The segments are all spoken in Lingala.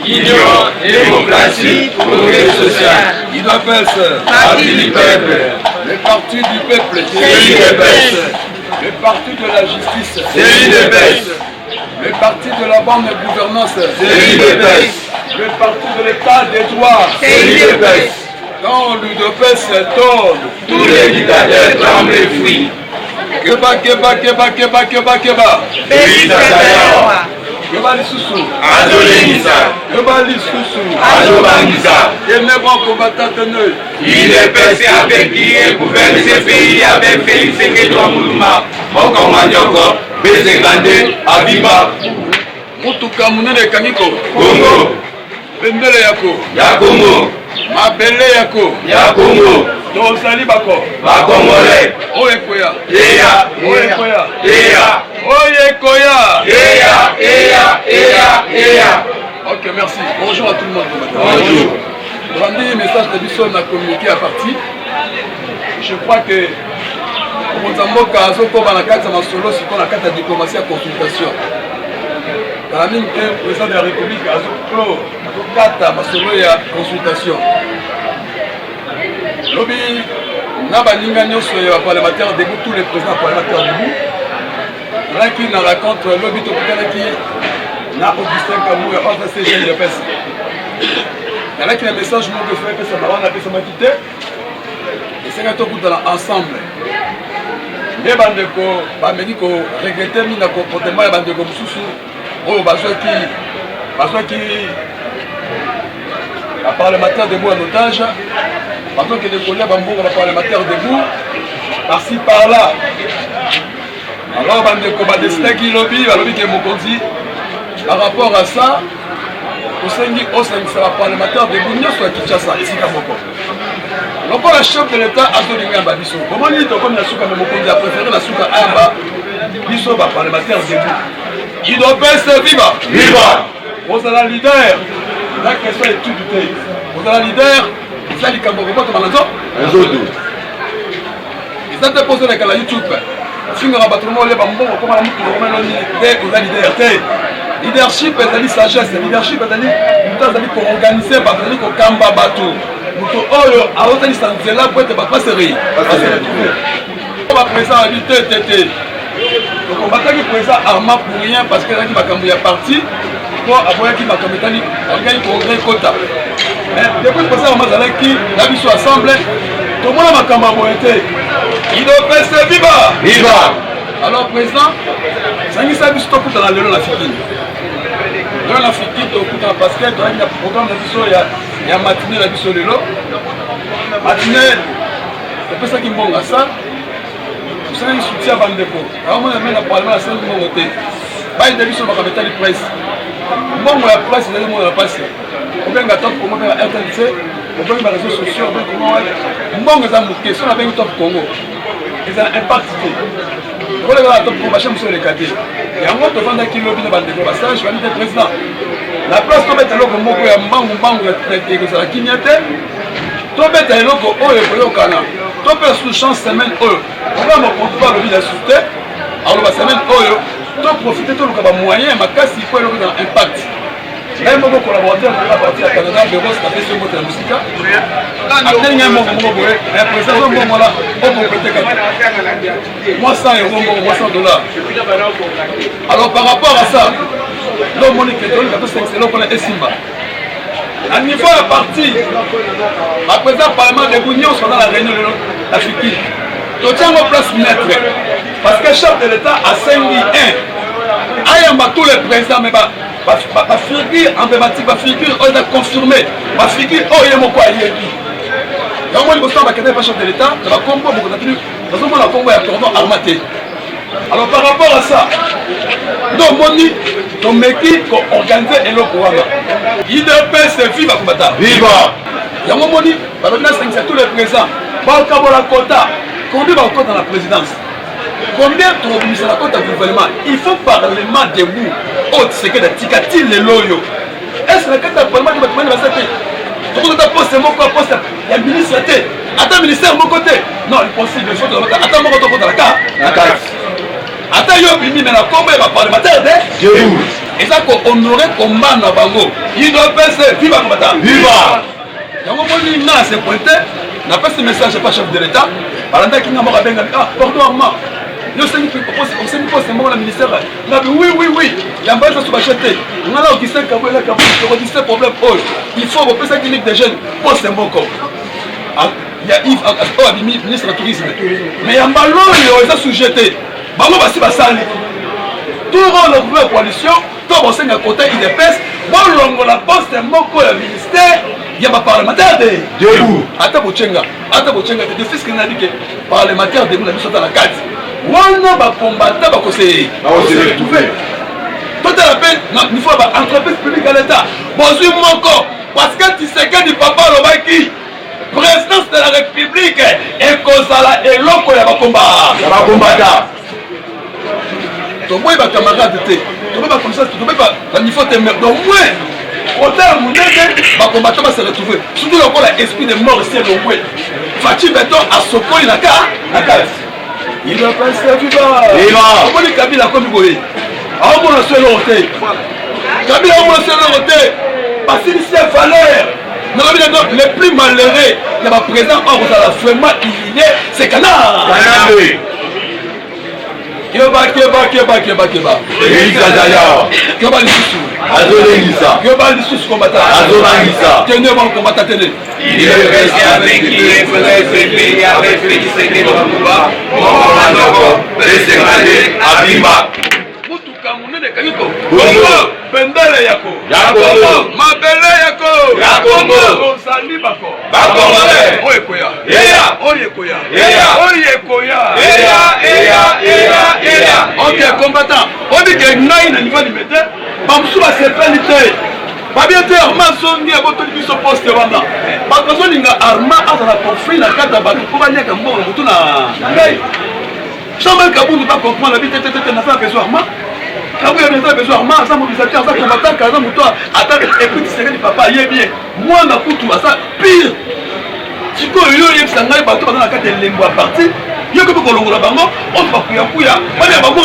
Union, démocratie, progrès social. UDPS, Parti du peuple. le parti du peuple, C'est UDPS. le parti de la justice, C'est UDPS. le parti de la bonne gouvernance, C'est UDPS. le parti de l'état des droits. C'est UDPS. Quand l'UDPS tombe, Tous les dictateurs tremblent et fuient. keba, keba, keba, keba, keba, keba, Félix Tshisekedi. keba lisusu, Azolengisa. keba lisusu, Azobangisa. et ne bon combattant teneux. UDPS avec qui gouverne ce pays avec Félix Tshisekedi Tshilombo. Mokomanyoko, B52, Abiba, Mutuka munene kangiko, Congo, bendele yako, ya Congo, mabele yako, ya Congo, tozali bako, Bakongolais, oyekoya, Eya, oyekoya, Eya, oyekoya. Eya. Ok, merci. Bonjour à tout le monde. Bonjour. Rendre message de Bisson a communiqué à partir. Je crois que Mozamboka a zoko na kati ya masolo siko na kati ya diplomatie ya consultation. Dans la même que le président de la République a zoko kata masolo ya consultation. Lobi na baninga nyonso ya parlementaire debout, tous les présidents parlementaires debout. Là qui na raconte lobi to qui na Augustin Kamou ya pas ces jeunes de pes. Il y en a qui a un message mon que fait que ça m'a appelé ça m'a quitté. Et c'est quand on goûte ensemble. Mais bandeko ba mediko regretter mina comportement ya bandeko mususu oh bazwa qui la parlementaire debout en otage. Pendant que les collègues bamboka la parlementaire debout par-ci par-là. Alors bandeko ba destin qui lobby ke mokonzi par rapport à ça osengi osengisa ba parlementaire debout nyonso ya Kinshasa esika moko. Donc la chef de l'État a donné un babiso. Comment dit comme la souka mokonzi a préféré la souka amba biso ba parlementaire debout. Il doit passer viva. Viva. Vous êtes la leader. La question est tout du pays. Vous êtes la leader. Vous êtes likambo ko manazo. Azodo. Ils ont déposé la YouTube. Singa rabattement le bambo comme la mutu ko meloni de vous êtes leader. Leadership est sagesse, leadership est pour organiser, pour kamba bateau. Pour oyo aotani sanzela pour être pas sérieux. On va présent habiter tété. Donc on va tailler présent arma pour rien parce que là qui va cambier parti pour avoir qui va cambier organiser congrès quota. Mais depuis que ça on va aller qui la vie soit assemblée. Tout le monde va cambier moyenté. Il doit passer viva. Viva. Alors président, ça n'y s'est vu stop dans la lelo la fikini. Dans la fikini to kuta parce que dans le programme de biso ya matinée la biso lelo. Matinée c'est ça qui mbonga ça. Vous savez soutien bandeko. Alors moi même la parlement la scène mbongo té. Ba inde biso ba kabetali presse. Mbongo ya presse le mo na passe. On benga top Congo na RTNC, on benga les réseaux sociaux, on benga comment mbongo za muke so na benga top Congo. Ils ont impacté. Pour les gars top Congo ba chamso le cadre. Ya moto vanda kilo bino bandeko ba stage ba le président. La place to mettre loko moko ya mbangu ya traité que ça la kinyate. To mettre loko oyo ko kana. To pe sous chance semaine oyo. On va me contrôler le village souté. Alors la semaine oyo, to profiter to le moyen makasi ko le dans impact. Même mon collaborateur de la partie à Canada, le boss a fait ce mot de la musique. Après, il y a un moment où le président de mon là, on peut peut-être moi 100 euros, moi 100 dollars. Alors par rapport à ça, le monique est donné, c'est l'eau qu'on a Simba. À niveau de la partie, à présent, parlement de l'Union sont dans la réunion de l'Afrique. Donc, tiens en place maître. Parce que le chef de l'État a 5 000 1. Tous les présidents, mais la figure emblématique, la figure on a confirmé, la figure oh il est mon quoi il est qui. Donc moi je me suis pas chef de l'État, ça va combo beaucoup d'attributs. Dans un moment la combo est cordon armaté. Alors par rapport à ça, nos moni, nos méquis qu'on organise et le programme. Il ne peut se vivre à combattre. Viva. Il y a mon moni, c'est tous les présents. Balkabola Kota, combien va encore dans la présidence? Combien trop mis à la côte du gouvernement? Il faut parlement debout. Autre c'est que de Tikati le loyo. Est-ce que le parlement du bâtiment va s'arrêter? Tout le monde poste mon quoi poste. Il y a un ministre était. Attends ministère mon côté. Non, il est possible. Attends mon côté dans la carte. ata yo bimi mais na kombo ya parlementaire de Debout. et ça ko honorer combat na bango il doit passer viva combattant Viva. yango moni na se pointé na pas ce message pas chef de l'état balanda ki nga mo benga pardon Armand yo c'est une on s'est mis poste mo la ministère na oui yamba ça se bachete ngala Augustin Kabwela Kabou ko dit problème il faut repasser ça clinique des jeunes poste mboko il y a Yves Abimi ministre du tourisme mais yamba loyo ça sujeté bango basi basali tout le gouvernement coalition tout bon senga côté IDPS bon longo la poste mboko ya ministère il y a pas parlementaire de Debout. ata bochenga de fils que n'a dit que parlementaire de la mission dans la carte wana ba combattant ba ko se retrouver tout à la peine il faut ba entreprise publique à l'état bozui moko parce que tu sais que du papa lobaki présidence de la république et kozala eloko ya ba combattant to boy ba camarade te to ba comme ça to ba niveau te merde au moins autant mon ba combattant va se retrouver surtout le la esprit de mort c'est le ouais Fati Beton à Sokoli na carte il va passer viva comment les Kabila comme boy ah bon la seule roté Kabila on la seule roté parce que c'est valeur non les plus malheureux il y a présent on va la vraiment il est c'est canard Keba. Elisa Zaya. Keba Lissu. Azolengisa. Keba Lissu combattant. Azolengisa. Tenez bon combattant tenez. Il est resté avec qui il faisait ce pays avec Félix Sekedi Bamouba. Mohamed Besengade Abimba. Mutuka munene kayiko. Bongo. Bendele yako. Yakongo. Mabele yako. Yakongo. Osali bako. Bakongole. Oye koya. Eya. Oye koya. Eya. Oye koya. Eya. Ok combattant. On dit que ngai na niveau du métier. Bamsou a sepelité. Babia te Armand songi abotoli biso poste wana. Bakozolinga Armand azala conflit na kata bato ko banyaka mbongo mutu na ngai. Jean-Marc Kabou ne pas comprendre la vie tete na fa besoin Armand. Kabou a besoin Armand ça mobilisateur ça combattant kaza mutu attaque et puis tu sais papa yé bien. Moi na kutu ça pire. Siko yo yebisa ngai bato bazana kata lembo a parti. Yo ko kolongola bango on va kuya. Bana bango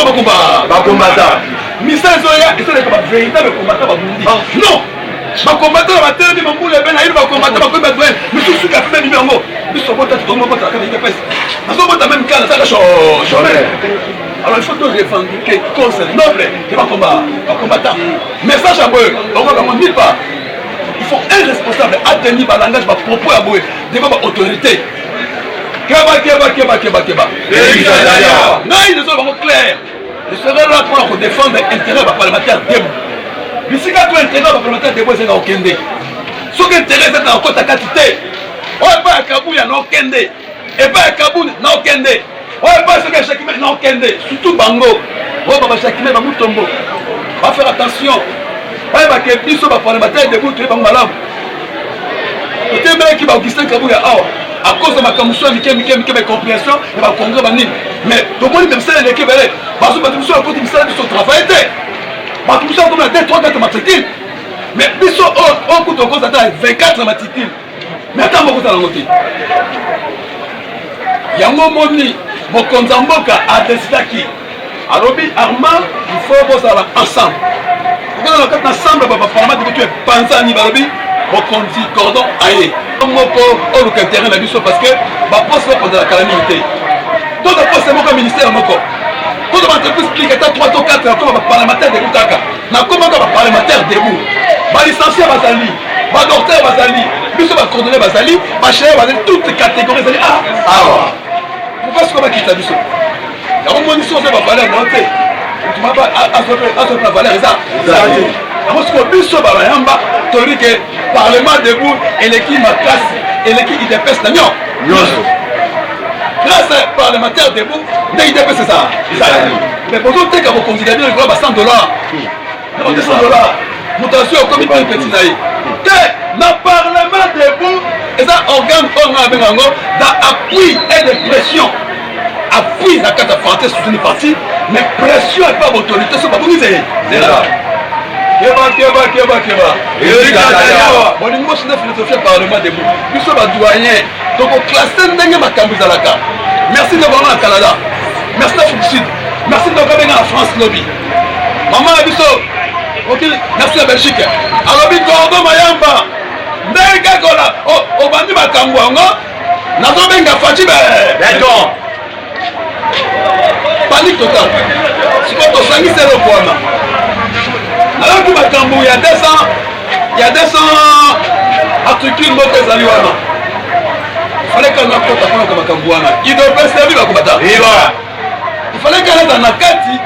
ba combattant. Misa zoya et ça les véritable combattant ba bundi. Non. Ba combattant ba télé ba mbula ben ayi ba combattant ba ko ba ben. Misu suka pe mi bango. Misu bota to mo bota ka ni pesa. Aso bota même kana ça chômeur. Alors il faut te revendiquer cause noble qui va combattant. Message à boy, on va vraiment nulle part. Il faut un responsable à tenir par langage par propos à boy devant l'autorité. Keba. Non, ils sont vraiment clairs. Je serai là pour défendre l'intérêt des parlementaires debout. Mais si tu as intérêt des parlementaires debout, c'est dans Kende. Ce qui est intérêt, c'est dans ta quantité. On n'est pas à Kabou, il y a non Kende. Et pas à Kabou, non Kende. On n'est pas à ce que Chakime, non Kende. Surtout Bango. On va Chakime, va Moutombo. On va faire attention. On va que les parlementaires debout, tu es pas malade. Tu es bien qui va Augustin Kabou, à cause de ma commission, ma compréhension, et ma congrès, mais tout le monde même ça, l'équipe, parce que ma commission, quand il s'est dit son travail, ma commission, comme la tête, 3-4 matricules. Mais ils sont au coup de cause, 24 matricules. Mais attends, mon côté. Yango Moni, mon Konzamboka a décidé qui. Alors, Armand, il faut que ça ensemble. Quand on a ensemble, on va former que tu es pensé à Nibarobi. Bokonzi cordon aye moko o luka terrain na biso parce que ba poste ko de la calamité tout le poste moko ministère moko tout le entreprise qui est à 3 ou 4 comme parlementaire de Butaka na comment ba parlementaire debout ba licencié bazali ba docteur bazali biso ba coordonné bazali ba chef bazali toutes les catégories bazali pourquoi ce qu'on va quitter biso ya on moni so ba valeur monter tu m'as pas à la valeur ça parce que biso ba yamba tori que parlement debout et l'équipe ma classe et l'équipe IDPS na grâce à parlementaire debout des IDPS c'est ça mais pour tout que vous considérez le gros $100 $200 mutation au comité petit naï que na parlement debout et ça organe on a bengango dans appui et de pression appui la carte française sous une partie mais pression et pas autorité c'est pas vous c'est là Keba. Bon, nous sommes dans philosophie parlement debout. Nous sommes doyens. Donc, on classe ndenge makambu zalaka. Merci de voir au Canada. Merci d'Afrique du Sud. merci tokobenga na France lobby mama na biso ok merci la Belgique alobi Gordon Mayamba ndenge kola obandi makambo yango nazobenga Fachi d'accord panique total sikoyo tosangisi eloko wana nalobi makambo ya 200 articule moko ezali wana fallait kanga kota mpona ka makambo wana idopesi bakobata fallait kanga na kati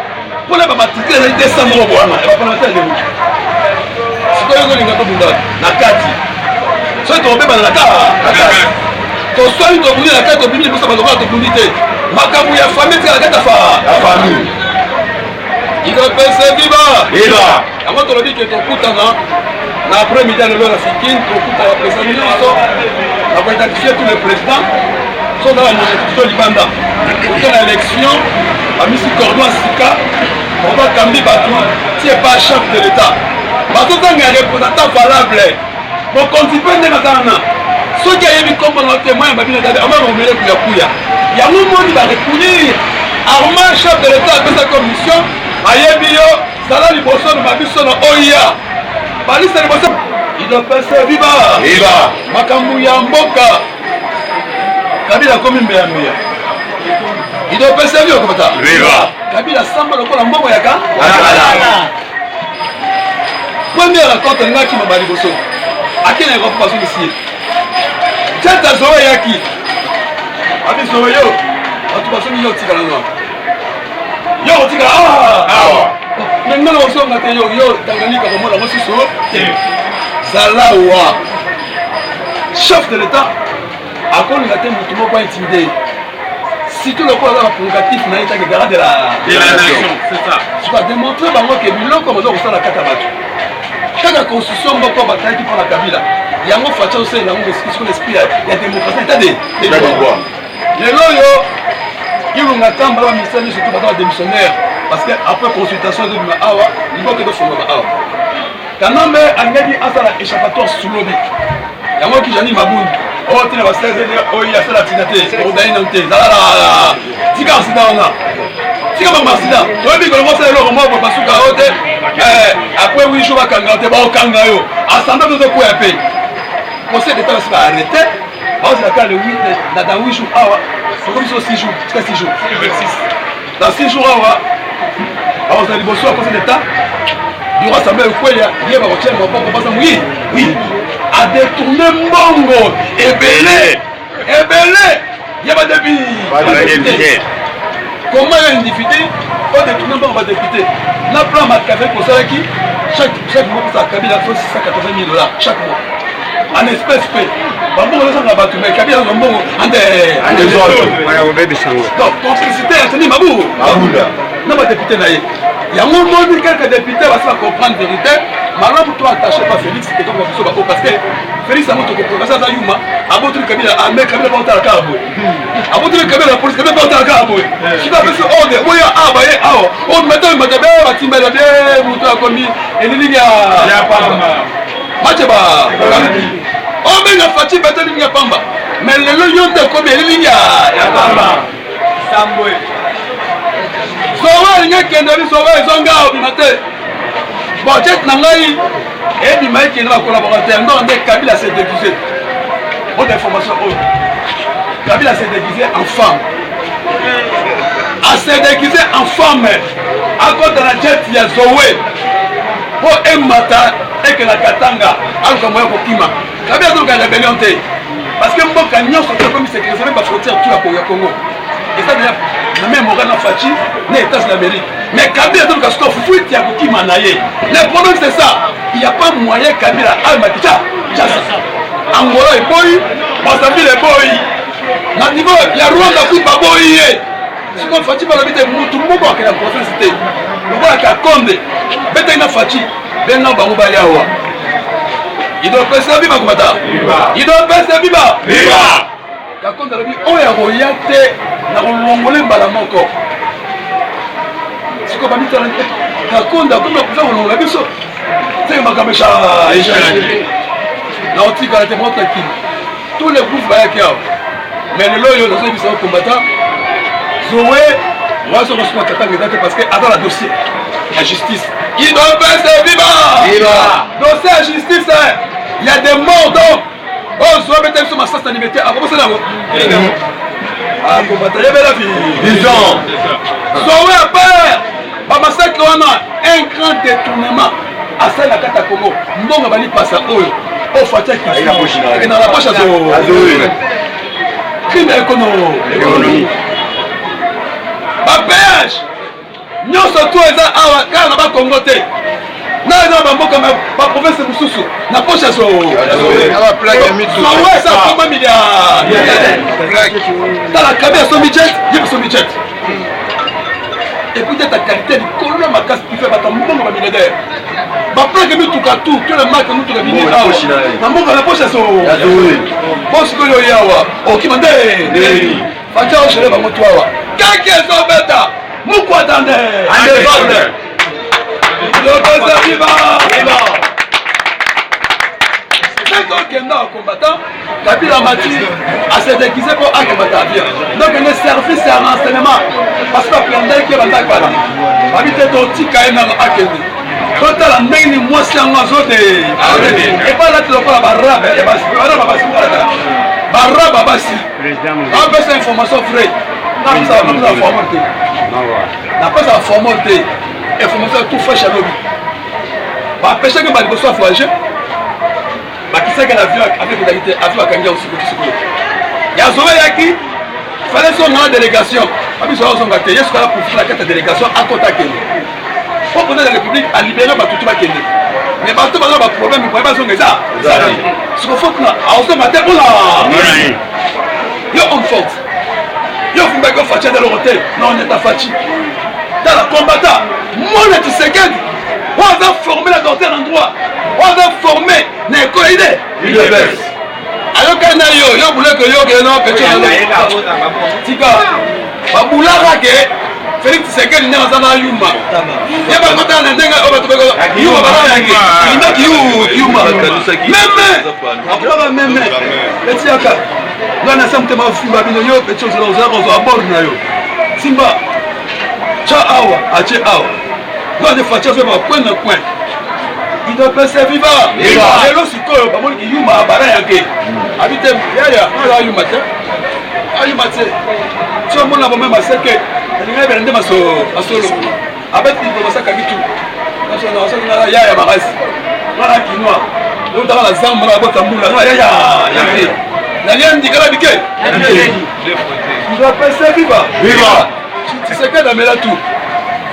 mpona bamatikile ezali 200 moko wana ebaparlementaire de mutu sikoyo ezolinga tobunda na kati soki tobebana na kati toswali tobundi na kati tobimi liboso balongola tobundi te makambo ya famille tika na kati ya famille idopesi viva yango tolobi ke tokutana na après midi lelo na fikini tokutana président nyonso na koidentifier tous les présidents so dans la institution libanda oke na élection bamisi cordon sika cordon akambi bato tie pas chef de l'état bazozanga ya représentant valable mokonzi mpe ndenge azana soki ayebi kombono témoin ya babino tabe amakomele kuyakuya yango moni barepunir armand chef de l'état apesa commission ayebi yo zala liboso na babiso na oya balisa liboso idopese viva makambo ya mboka kabila akomi mbeyambeya idopese viva komata kabila samba lokola mbongo yaka première raconte ngaki mama liboso akena ekopo bazongisi tata zowe yaki abi zowe yo bato bazongi yo otikala no yo otikala awa nengana osonga te yo tanganyika komona mosusu te zalawa chef de l'état akolinga te motu moko intimidé surtout lokola aza baprogatif na ye taki garant de la nation soka démontre bango ke biloko baza kosala kata bato kaka constitution moko batalaki mpona kabila yango facia osalela yango siko l'esprit ya démocratie eta de droit lelo oyo ilunga tamba ba ministère nyonso to baza badémissionnaire parce que après consultation ezobima awa liboke edofungama awa kanambe alingaki asala échappatoire sulobi yango kijani mabundu oyo tina basezeli oyo asala tina te odai nano te zalala tika accident wana tika bango accident toyebi kolongo osala eloko moko basuka oyo te après 8 jours bakanga te baokanga yo asanda tozokwea pe conseil d'état basi baarrêté baozelaka le 8 dans 8 jours awa soko biso 6 jours tika 6 jours dans 6 jours awa baozala liboso ya conseil d'état du roi Samuel Kweya ye bakotia maboko basa oui a détourné mbongo ebele ye badéputé comment un député o détourné mbongo badéputé na plan makave kosalaki chaque mois kosala kabila fo 680 000 $ chaque mois en espèce pe bambongo ezosanga bato mais kabila azo mbongo donc complicité ateni mabu na badéputé na ye yango moni quelques députés basala comprendre vérité malamu to attaché pas Félix ketoko biso bako parce que Félix amoto ko professeur za yuma abotu kabila ame kabila ba otala kabo abotu kabila police kabila ba otala kabo sika biso ode boya abaye awo on meto matabe batimbela de muto akomi elili ya pamba mateba on benga Fachi beteli ya pamba mais lelo yonde komi elili ya pamba sambwe sowa ngekende biso wa zonga obimate budget na ngai ebima ekende ba collaborateur ndo nde Kabila s'est déguisé autre information autre Kabila s'est déguisé en femme s'est déguisé en femme à cause de la jet ya Zoé po emata ekela katanga alko moyo kokima Kabila zo ka rebellion te parce que mboka nyonso comme sécurité même ba frontière tout la Congo et ça déjà na même Morgan Fachi na États-Unis d'Amérique mais Kabila donc parce que fuit ya kokima na ye le problème c'est ça il y a pas moyen Kabila almakicha Angola et boy Mozambique et boy na niveau ya Rwanda fuit pas boy si on Fachi pas l'habiter mutu moko akela province te lokola ka Konde beta ina Fachi benga bango ba yawa il doit passer viva komata il doit passer viva Kakonda lobi oya royate na kolongole mbala moko siko bamita Kakonda kuma kuza kolongola biso c'est makamesha échange na otika la témoin tranquille tous les groupes bayaki awa mais le loyo nazo bisa combattant Zoé Moi, je suis parce que avant le dossier, la justice, il doit faire viva! Dossier à justice, il y a des morts d'hommes. Oh, je dois mettre sur ma sens de liberté. Ah, comment c'est là? Ah, comment t'as la vie? Disons. Sauvé à peur! Bah, massacre, on a un grand détournement. À ça, la carte à Congo. Non, on va aller passer à eux. Oh, Fatia qui est dans la poche à Zoé. Crime économique. Ba péage. Nous surtout les gens car na ba Congo te. Na na ba mboka ba province mususu. Na poche à Zoé. La plaque mis tout. Ouais, ça fait 1 milliard. Dans la cabine à son budget, il y a son budget. Et puis ta qualité du colon ma casse qui fait battre mon milliardaire. Ba plaque mis tout tout, que le marque nous tout le bini. Na mboka na poche à Zoé. Bon ce que yo yawa. O qui mande. Fatia o chere ba moto awa. Kake so beta. Muko attendez. Andesonde. Le boss viva. C'est donc un combattant. Kabila Mati a se déguisé pour un combattant bien. Donc un service et un renseignement. Parce que plein d'air qui va t'accompagner. Habiter ton petit caïna à Kenya. Quand tu as la main, moi c'est un oiseau de. Et pas là tu dois pas la barbe. Et pas la barbe. Barra Babasi. On peut cette information vraie. On n'a pas la formalité. On n'a pas la formalité. Information tout fait chez nous. On péché que Balibo soit voyagé. Qui sait qu'elle a vu avec l'égalité, a vu à Kanga aussi. Il y a Zoé Yaki. Il fallait son délégation. Il y a pour la carte de délégation à Kotake. Pour poser la République à libérer Batoutou Bakende. Mais Batou Bakende a un problème, il ne pouvait pas son ça. Ce qu'il faut que nous, à ce matin, on a. Yo on force. Yo vous m'avez fait dans le hôtel. Non, on est à Fachi. Dans la combattant. Moi, on est tout second. On a formé la dentaire en droit. On a formé l'école idée. Il est bête. Alors quand yo voulait que yo que non petit. Tika. Babula rake. Félix Tshisekedi n'est pas dans Yuma. Il y a pas content d'endenga au bateau. Yuma bala yake. Il n'a Yuma. Même. Petit aka. Là na samte ma fumba bino yo petit chose là on a bord na yo. Simba. Cha awa, ache awa. Là de facha fait ma point na point. Il doit passer vivant. Et là siko ba mo ki Yuma bala yake. Habite ya na Yuma te. Yuma te. Tu mon na même maseke. Il y a des gens qui sont avec des gens qui sont ya marasi. Voilà qui noir. On dans la zambe la boîte à moula. Ya. La liane dit qu'elle biqué. Il doit passer viva. Tu sais que la mela tout.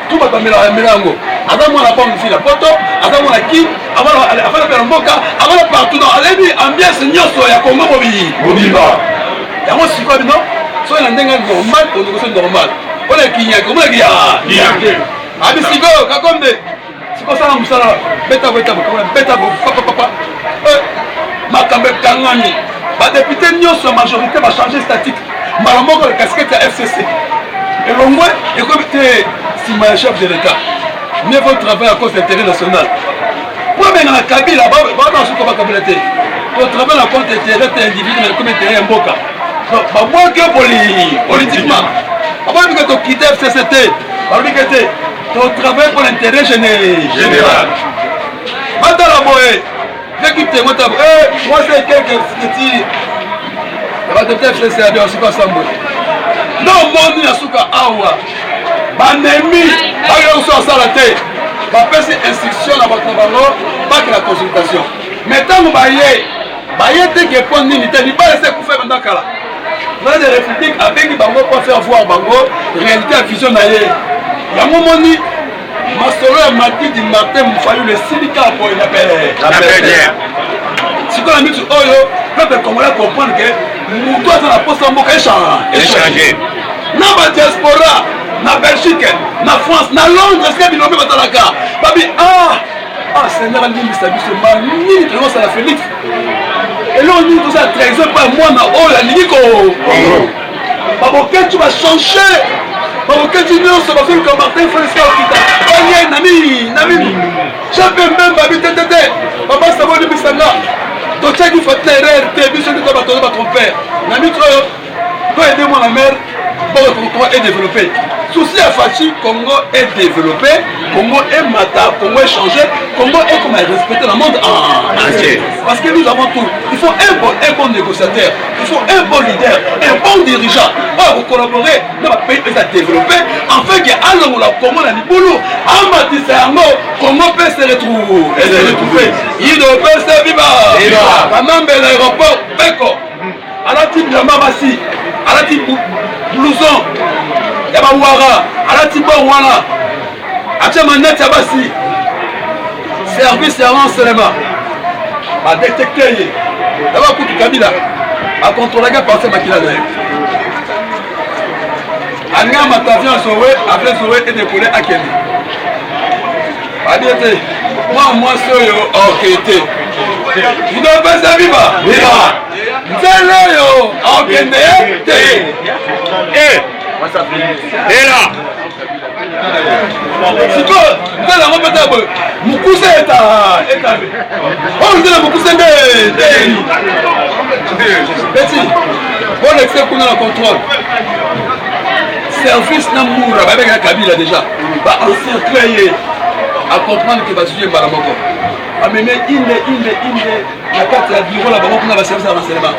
Tout va tomber la melango. Avant moi la pomme fille la poto, avant moi la qui, avant la faire un boca, avant la partout dans la ambiance nyoso ya Congo mobi. Mobiba. Ya moi si quoi non? Soit la ndenga normal, on est normal. On est qui a comment il y a Abisigo kakombe siko sana musala beta papa makambe kangani ba député nyonso majorité va changer statique malomoko le casquette à FCC et longwe et comité sima chef de l'état mieux vaut travailler à cause de l'intérêt national pour bien la Kabila ba dans ce qu'on va Kabila pour travailler à cause de l'intérêt individuel comme intérêt mboka donc ba moi que politiquement avant que tu quittes FCCT, tu travailles pour l'intérêt général. Maintenant, la boue, l'équipe te montre, moi c'est quelqu'un qui dit, il va te faire FCCT, il va se faire ça. Non, mon Dieu, Asuka Awa, Banemi, Ayo sur Salate, va faire cette instruction à votre valeur, pas que la consultation. Maintenant, vous voyez, dès que point d'unité, il va laisser couper maintenant qu'à là. Dans les républiques avec les bango pour faire voir bango réalité à vision d'ailleurs. Il y a un moment donné, Masoro Mati dit Martin Moufayou le syndicat pour il appelle. Si on a mis sur Oyo, le peuple congolais comprendre que nous doit dans la poste en Boka échanger. Dans la diaspora, dans Belgique, dans France, dans Londres, est-ce que vous avez dans la gare? Babi, Seigneur, il dit ça, c'est magnifique, c'est la Félix. Et là, on dit tout ça, trésor par moi, na oh la Nico. Babo, quand tu vas changer, Babo, quand tu viens, ça va faire comme Martin Fresca au Kita. Oh, Nami. J'ai même Babi, tété. Papa, ça va lui bisanga. Donc, tu as dit, il faut terrer, t'es vu, je ne dois pas ton père. Nami, toi, aidez-moi la mère, pour est développé. souci à Fachi, Congo est développé, Congo est matin, Congo est changé, Congo est comme respecté dans le monde entier. Parce que nous avons tout. Il faut un bon négociateur, il faut un bon leader, un bon dirigeant. Pour collaborer dans le pays à développer, afin qu'il y ait un Congo dans le boulot. En matière, Congo peut se retrouver. Il peut se vivre. Quand même, l'aéroport, Beko, à la type de Mabassi, à la type blouson, Yabawara, à la type Wana, à Tchamanet Yabassi, service avant seulement, à détecter, d'abord pour Kabila, à contrôler la partie Makila. Anga Matavian Sowe, après Sowe et décollé à Kenya. Adiete, moi, c'est ok. Il doit pas se vivre. C'est là, ok. Et là. Si tu as la robe Mukuse est à. On dit la Mukuse Petit, bon excès qu'on a le contrôle. Service Namoura, avec la Kabila déjà. Bah, ancien créé. À comprendre que va suivre Balamoko. À mener la carte à bureau là-bas, on a la service à renseignement.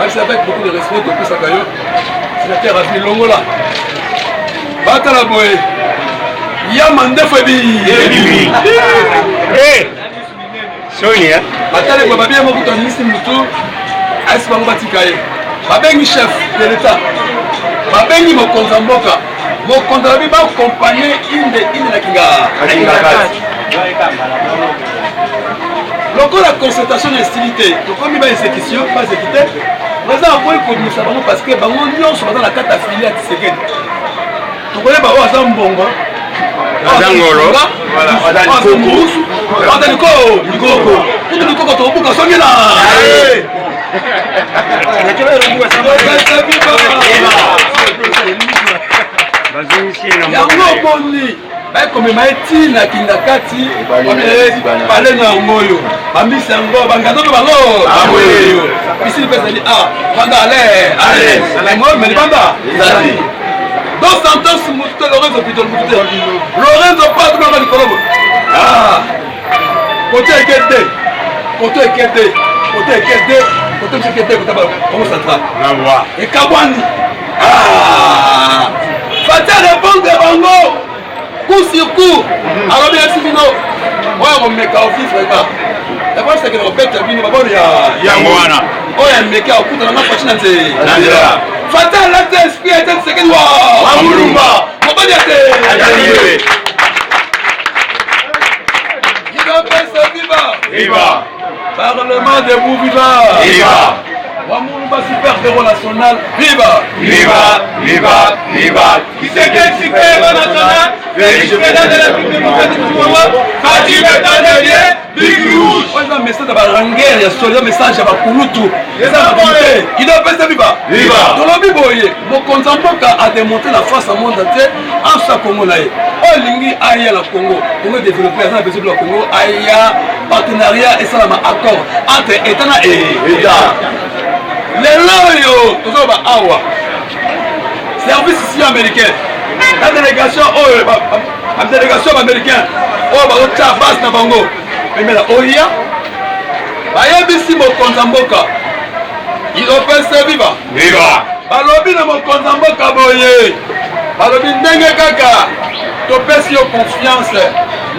C'est avec beaucoup de respect que ça caillou. C'est la terre à venir longo là. Bata la boé. Yamande Febi. Sonia. Bata les babia mo kuto nisi mutu. Ais bango batikaye. Babengi chef de l'État. Babengi mo konzamboka. Mon contrat va accompagner une la Kinga. Donc la concertation d'instilité, donc on va exécution, pas exécuter. Nous avons nous savons parce que nous sommes dans la carte affiliée à Tshisekedi. Donc on est pas au Zambongo. Azangolo. Voilà. yango boni bakomema etina kindakati bale na ngoyo bambisa yango bangando to bango bamoyo bisi pesa ni banda ale ngo meli banda ezali dos sentence muto Lorenzo Pitol muto Lorenzo pas de la Colombo côté comment ça tra et Kabwani Fatia répond de Bango, coup sur coup, alors bien si nous, moi on me fait office là. D'abord c'est que le répète bien, d'abord il y a Moana. Oh il me fait au coup de la machine là. Fatia la tête esprit était ce que doit. Mamulumba, on va dire que. Il va faire ça viva. Parlement debout viva. Wamuluba super héros national, viva! Qui c'est que super héros national? Félix Président de la République démocratique du Congo, Fatima Tandelier, Big Rouge! On a un message de Baranguer, il y a un message de Bakulutu. Qui doit faire ça viva! Dans le Biboye, mon Konzamboka a démontré la face au monde entier en sa Congolais. Oh, Lingi Aya la Congo, Congo développé, dans la besoin de la Congo, Aya, partenariat et ça accord entre État et État. Les loyaux, tout ça va awa. Service ici américain. La délégation, la délégation américaine. Bah, base na bango. Mais la OIA, bah, yabisi mo Konzamboka. Il opère ce viva. Balobi na mo Konzamboka boye. Balobi ndenge kaka. Topesi yo confiance.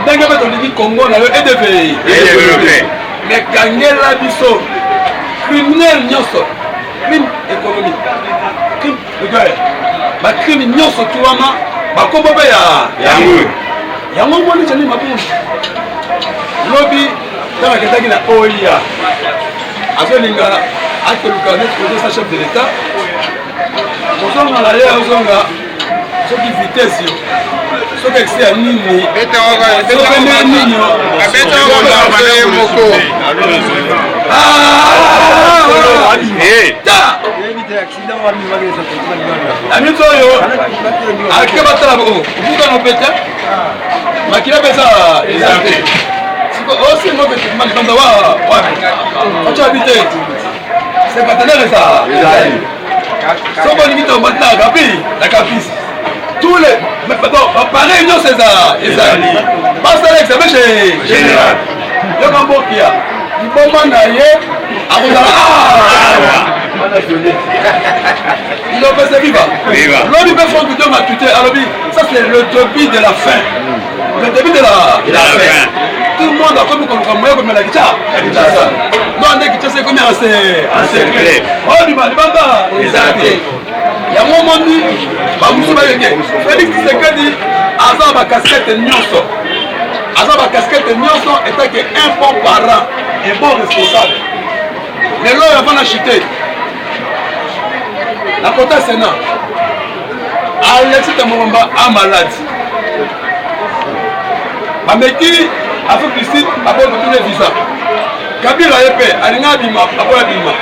Ndenge beto ligi Congo na yo EDV. Mais kangela biso. Criminel nyoso. Crime économique, crime de guerre, ma crime nyonso tuama, ma kombobe ya yango moni jani mabundi. Lobby dans la ketaki na OIA. Azolinga akeluka net sa chef de l'État. Ozonga la ya ozonga soki vitesse yo. Soki excès ya nini? Amito yo akeba tala ko buka no pete makira pesa ezate siko osi mo pete mali banda wa acha bite c'est pas tellement ça soko limite au matin gapi la capis tous les pareil non c'est ça parce que l'examen chez général yoko mbokia iboma na ye akozala il a fait viva l'homme peut faire que m'a tuté alors ça c'est le début de la fin le début de la fin tout le monde a comme comme la guitare non on c'est comme un secret oh du mal baba exact il y a un moment dit bamusu bayenge Félix Tshisekedi aza ba casquette nyonso étant que un bon parent et bon responsable les lois avant la chuter la côté Sénat Alexis Tamomba a malade Bameki Afrique du Sud a besoin de visa Kabila yepe alinga bima akola bima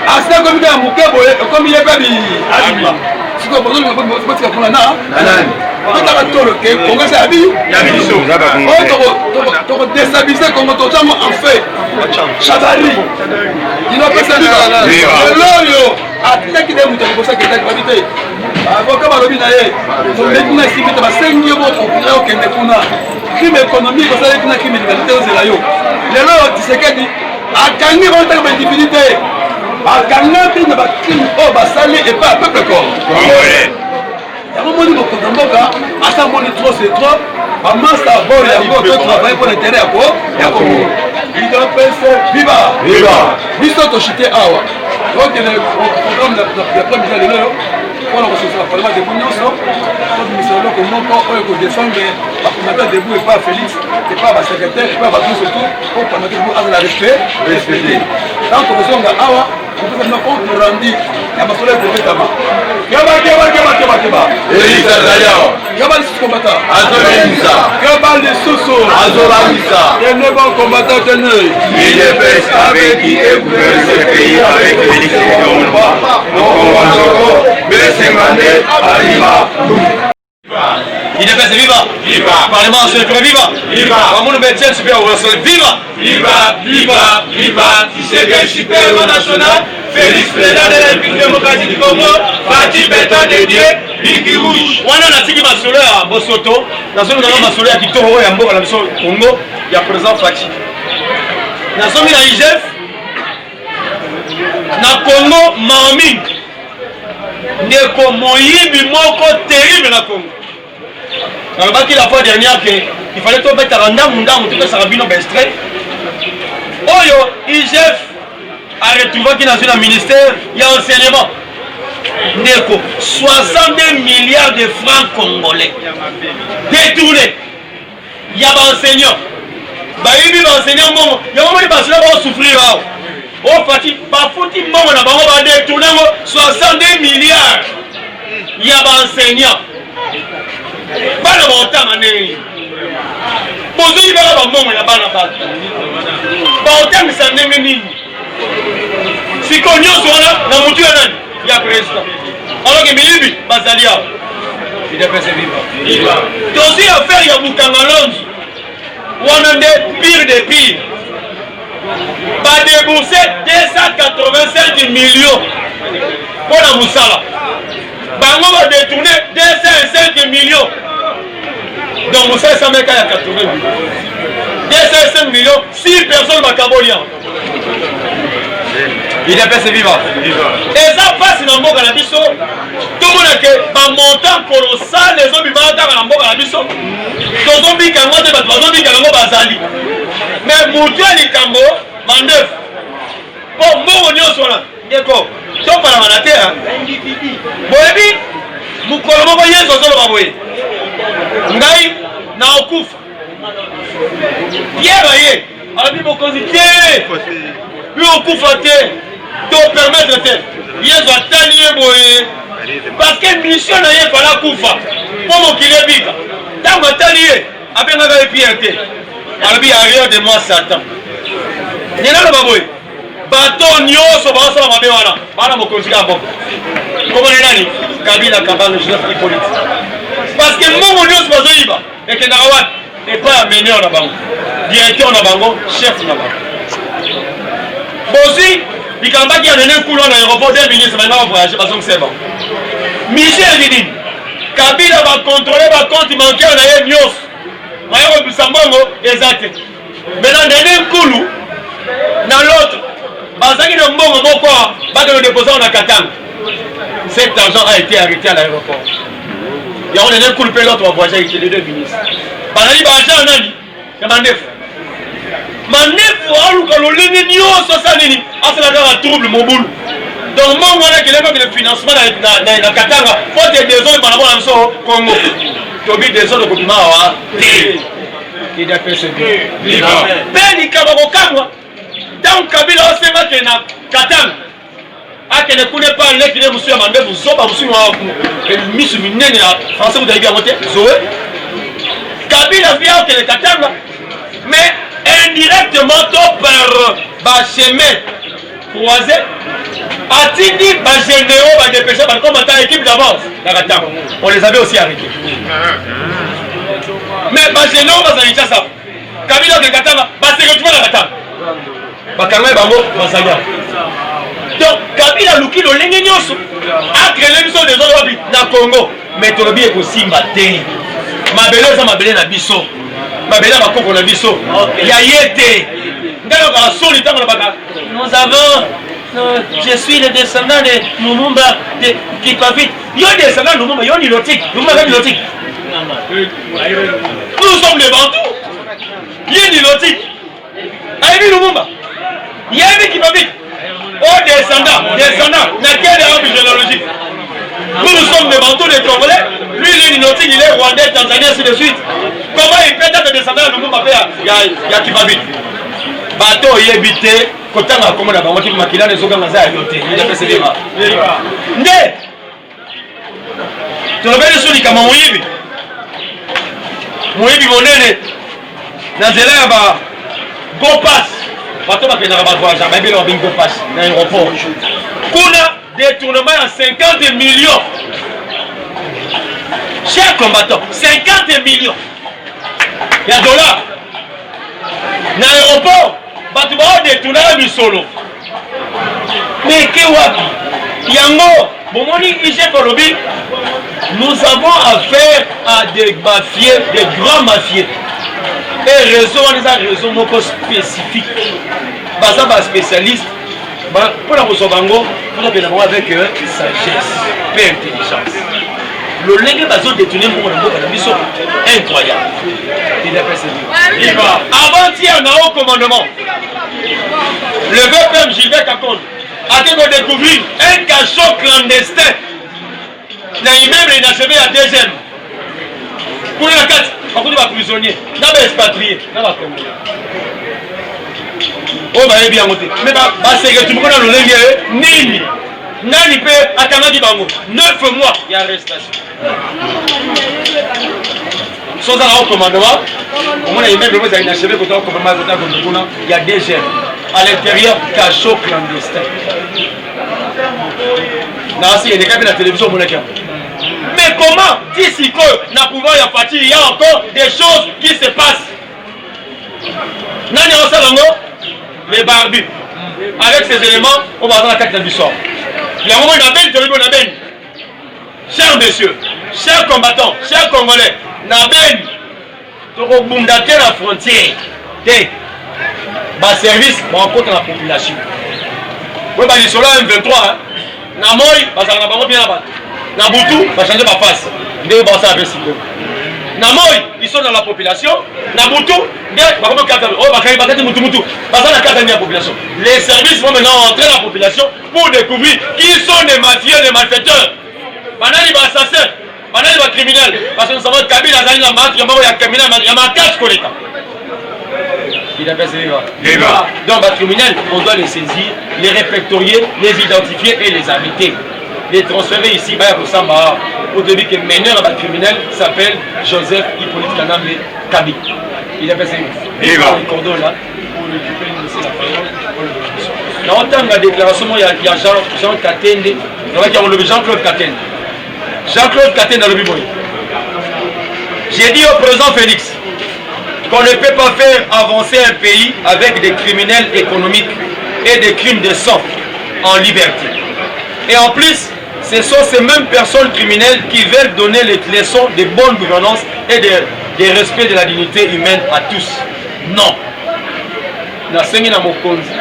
Asa comme bien mukebo comme il est pas bima siko bozo ngabo bozo ka kuna na nani totaka tolo ke kongo sa bi ya biso to déstabiliser Congo totalement en fait Chadari il a passé l'oyo ataki de muto ko sa ke tak babite avocat balobi na ye to metuna sibita ba sengi bo okira okende kuna crime économique ko sa kuna crime d'égalité ozela yo lelo Tshisekedi akangi ko ta ba individualité bakangaki na bacrime oyo basali epai ya peuple congolais yango moni mokonzi ya mboka ata moni trop c'est trop bamasa bor yango totravaille mpo na intérêt ya kongo idopese viva biso toshite awa tokende programme ya premisa lelo oyo mpona kososala parlement debu nyonso tobimisa eloko moko oyo kodefendre bacommandeur debu epai ya Félix epai ya basecrétaire epai ya bato surtout po parlement debu azala respecté tant tokozonga awa nous avons compte rendu à ma soleil de Betama. Elisa Zayao. Kabal combattant. Azolisa. Kabal de Soso. Azolisa. Et ne bon combattant tenez. Il est fait avec qui est gouverné ce pays avec Félix Tshisekedi. Il est fait viva. Viva. Parlement secret viva. Viva. Ramon Betchen super ouvert viva. Viva. Tshisekedi super national. Félix président de la République démocratique du Congo. Parti béton dédié. Biki rouge. Wana na tiki masolo ya Bosoto. Na zone na masolo ya Kitoro ya mboka na biso Congo ya président Fachi. Na zone na IGF. Na Congo Mami. Ndeko moyibi moko terrible na Congo. Nalobaki la fois dernière qu'il fallait tout mettre à ndambu tout ça rabino extrait. Oyo IGF a retrouvé qui dans un ministère il y a enseignement. Ndeko 62 milliards de francs congolais détournés. Il y a des enseignants. Bayibi ba enseignants mongo, il y a des enseignants qui vont souffrir là. Oh Fati, ba fouti mongo na bango ba détourner 62 milliards. Il y a des enseignants. Bana baotama nini bozwi baka bamongo ya bana bato baotamisa ndenge nini siko nyonso wana na motu ya nani ya président alors que milibi bazali awa idepese viva tozi affaire ya bukanga lonzo wana nde pire de pire badebourse 285 millions mpona mosala bango va détourner 205 millions. Donc vous savez ça mec à 80 millions. 205 millions, 6 personnes va cabolia. Il est passé vivant. Et ça passe dans le monde à la biso. Tout le monde a que un montant colossal les hommes vivants dans le monde à la biso. Tous les hommes qui ont des bâtiments qui ont bazali. Mais Moutou et Kambo, Mandeuf. Bon, mon union soit là. D'accord. Donc par la terre. Boyebi, mukolo moko yeso solo baboye. Ngai na okufa. Pierre aye, abi bokozi te. Lui okufa te. To permettre te. Yeso atani ye boye. Parce que mission na ye fala kufa. Pour mokile bika. Tango atani ye, abenga ga Pierre te. Abi arrière de moi Satan. Nena lo baboye. Bato nyonso basala mabe wana bana mokonzi ka mboka koma nani Kabila Kabalo chef politique parce que mongo nyonso bazoyiba ekenda kawat et pas meneur na bango directeur na bango chef na bango bosi bikambaki ya nene kulo na aéroport des ministres maintenant voyager bazong seba Michel Didi Kabila va contrôler va compte bancaire na ye nyos. Mayo bisambongo exact. Maintenant dernier kulu na l'autre bazaki na mbongo moko ba de déposer na Katanga. Cet argent a été arrêté à l'aéroport. Il y a un coup de l'autre va voyager avec les deux ministres. Banali ba argent nani ya mandef. Mandef alu kalolene nyos ça nini asala dans trouble mon boule. Donc moi on a que le financement na Katanga faut des besoins par rapport à ça Congo. Tobi des autres documents wa. Il a fait ce bien. Beni kabako kamwa. Donc Kabila osema que na Katanga. Ake ne connaît pas les qui ne monsieur mandé vous zoba monsieur wa et misu minene français vous avez bien voté Zoé. Kabila vient que le Katanga mais indirectement par chemin croisé Atindi ba généraux ba dépêcher par combattant équipe d'avance Katanga. On les avait aussi arrêtés. Mais ba généraux ba zalicha ça. Kabila de Katanga ba se retrouver na Katanga. Ba kanga bango ba sanya. Donc Kabila luki lo lenge nyoso a créé l'émission des autres wapi na Congo mais tolobi e ko simba te. Mabele ça mabele na biso. Mabele ba koko na biso. Ya yete. Ngalo ka soli tango na baka. Nous avons je suis le descendant de Lumumba de Kipavit. Yo descendant de Lumumba, yo ni lotique. Lumumba ni lotique. Nous sommes les Bantous. Yo ni lotique. Aïe Lumumba. Yémi Kipavit. Oh descendant, n'a quel arbre généalogique. Nous sommes des Bantous, des Congolais. Lui, il est nautique, il est rwandais, tanzanien, ainsi de suite. Comment il peut être descendant de Lumumba? Il y a Kipavit. Bateau, il est habité. Quand on a commandé, on a dit que les organes sont ayotés. Il a fait ses débats. Né! Tu as vu les souris comme Moïbi? Moïbi, mon nez, dans le là, go pass. Bateau va venir à Batoire, jamais bien on go pass dans l'aéroport. Kuna détournement à 50 millions. Chers combattants, 50 millions. Il y a dollars. Dans l'aéroport, bateau va détourner à Bissolo. Mais que wapi? Yango, bon moni Ije Kolobi, nous avons affaire à des mafieux, des grands mafieux. Et raison, on a raison moko spécifique. Baza ba spécialiste, pour la Rosobango, on a bien avec sagesse, et intelligence. Le lingue bazo détourné pour la biso incroyable. Il a fait ce livre. Avant-hier, on a au commandement. Le VPM Gilbert Kakon a découvert un cachot clandestin. Dans l'immeuble inachevé à deuxième. Pour la 4, on va prisonnier. On va expatrier. On va Congolais. Oh bah bien monté. Mais bah c'est que tu me connais le lingue nini. Nani peut attendre du bango. 9 mois il y a arrestation. Sans un commandement, on a immeuble vous avez inachevé côté commandement il y a des jeunes. À l'intérieur, cachot clandestin. Nancy, il y a des cas de la télévision, mon gars. Mais comment, d'ici que n'a pouvoir y a il y a encore des choses qui se passent. Nani on s'en les barbus. Avec ces éléments, on va dans la carte du sort. Il y a un moment où on a ben. Chers messieurs, chers combattants, chers Congolais, Naben, tu as la frontière. Bas service, on rencontre la population. Oui, bah, ils sont là, M23. Namoy, bah, ça n'a pas bien là-bas. Nabutu, bah, changer ma face. Ils vont ça avec Siko. Namoy, ils sont dans la population. Nabutu, bah, comment oh, bah, quand ils Mutu, bah, ça n'a qu'à la population. Les services vont maintenant entrer dans la population pour découvrir qui sont les mafieux, les malfaiteurs. Maintenant, ils vont assassins. Maintenant, ils vont criminels. Parce que nous savons que Kabila, il y a un criminel, il y a un cache pour l'État. Il a fait ses débats. Donc, les criminels, on doit les saisir, les répertorier, les identifier et les arrêter. Les transférer ici, au début que le meneur à criminel s'appelle Joseph Hippolyte Kanambe Kabi. Il a fait ses débats. Le cordon là, pour récupérer, laisser la parole. Dans le temps de la déclaration, il y a Jean Katende, il y a Jean-Claude Katende. Jean-Claude Katende dans le Biboy. J'ai dit au président Félix qu'on ne peut pas faire avancer un pays avec des criminels économiques et des crimes de sang en liberté. Et en plus, Ce sont ces mêmes personnes criminelles qui veulent donner les leçons de bonne gouvernance et de respect de la dignité humaine à tous. Non. Nasengi na mokonzi.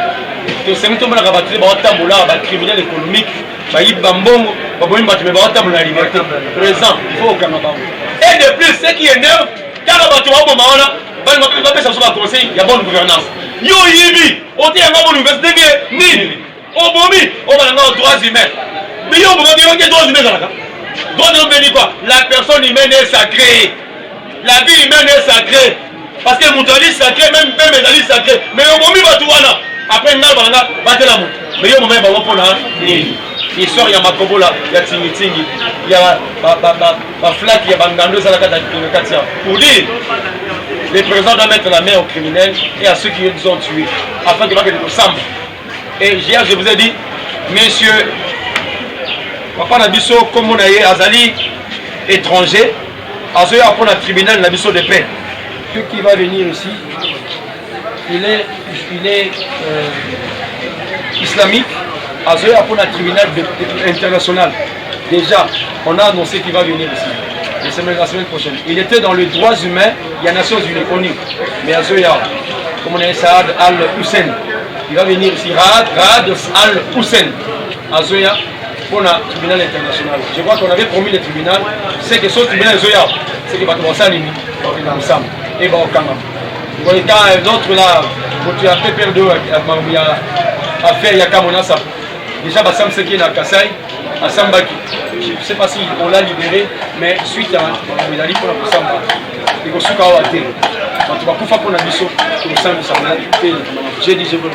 Tosengi tombona batri ba tambola ba criminel économique, ba yiba mbongo, ba bomi ba tambola la liberté. Présent, il faut aucun bango. Et de plus, ce qui énerve, car bato ba maona, ba pesa so ba conseil, ya bonne gouvernance. Yo yibi, on dit à ma bonne université ni obomi, on va dans droits humains. Mais yo bomi on dit droits humains là. Droits humains quoi? La personne humaine est sacrée. La vie humaine est sacrée. Parce que mon est sacré, même mes amis sacrés. Mais au moment où tu vois après nous allons battre la montre. Mais au moment où on va il sort, il y a Makobo là, il y a Tingi, il y a Flak, il y a Bangando, ça la Katia. Pour dire, les présidents doivent mettre la main aux criminels et à ceux qui les ont tués, afin que les gens ressemblent. Et hier, je vous ai dit, messieurs, Papa Nabiso, comme on a eu Azali, étranger, Azali a pris un tribunal Nabiso de paix. Qui va venir ici, il est islamique, Azoé a pour un tribunal international. Déjà, on a annoncé qu'il va venir ici, la semaine prochaine. Il était dans les droits humains, il y a Nations Unies, connu. Mais Azoé a, comme on a dit, Saad Al-Hussein, il va venir ici, Raad Al-Hussein, Azoé a pour un tribunal international. Je crois qu'on avait promis le tribunal, c'est que ce tribunal Azoé a, c'est qu'il va commencer à l'ennemi, ensemble. Et bon, quand même. Pour les cas, d'autres là, tu as fait perdre il y a affaire, il y a Kamona ça. Déjà, Bassam Seki est à Kassai, à Sambaki. Je ne sais pas si on l'a libéré, mais suite à il a dit pour la Samba, il faut suivre à la télé. Donc, tu vas pouvoir pour la mission, pour le Samba, j'ai dit, je veux le